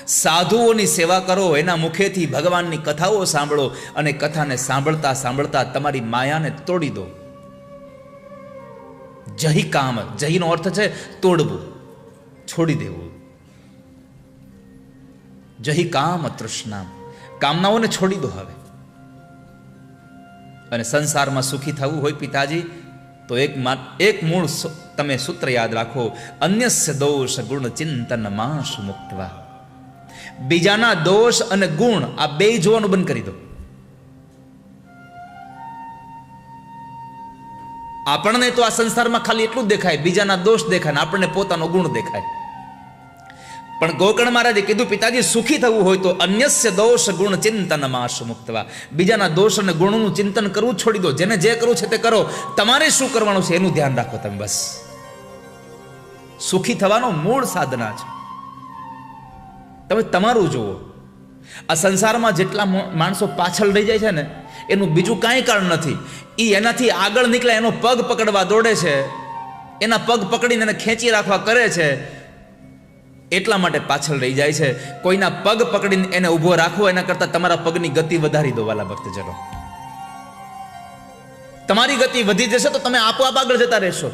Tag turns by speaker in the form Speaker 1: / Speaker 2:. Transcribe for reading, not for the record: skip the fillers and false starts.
Speaker 1: સાધુઓની સેવા કરો, એના મુખેથી ભગવાનની કથાઓ સાંભળો અને કથાને સાંભળતા સાંભળતા તમારી માયાને તોડી દો. જહી કામ, જહીનો અર્થ છે તોડવું, છોડી દેવું. જહી કામ તૃષ્ણા, કામનાઓને છોડી દો હવે. અને સંસારમાં સુખી થવું હોય પિતાજી તો એક મૂળ તમે સૂત્ર યાદ રાખો, અન્યસ્ય દોષ ગુણ ચિંતન માશ મુક્તવા. બીજાના દોષ અને ગુણ આ બે જોવાનું બંધ કરી દો. આપણને તો આ સંસારમાં ખાલી એટલું જ દેખાય, બીજાના દોષ દેખાય ને આપણને પોતાનો ગુણ દેખાય. પણ ગોકર્ણ મહારાજે કીધું પિતાજી સુખી થવું હોય તો અન્યસ્ય દોષ ગુણ ચિંતન માશ મુક્તવા. બીજાના દોષ અને ગુણનું ચિંતન કરવું છોડી દો. જેને જે કરવું છે તે કરો, તમારે શું કરવાનું છે એનું ધ્યાન રાખો તમે. બસ સુખી થવાનો મૂળ સાધના છે. તમે તમારું જુઓ. આ સંસારમાં જેટલા માણસો પાછળ રહી જાય છે ને, એનું બીજું કાંઈ કારણ નથી. એ એનાથી આગળ નીકળે એનો પગ પકડવા દોડે છે, એના પગ પકડીને એને ખેંચી રાખવા કરે છે, એટલા માટે પાછળ રહી જાય છે. કોઈના પગ પકડીને એને ઊભો રાખવો એના કરતાં તમારા પગની ગતિ વધારી દો વાલા ભક્તજનો. તમારી ગતિ વધી જશે તો તમે આપોઆપ આગળ જતા રહેશો.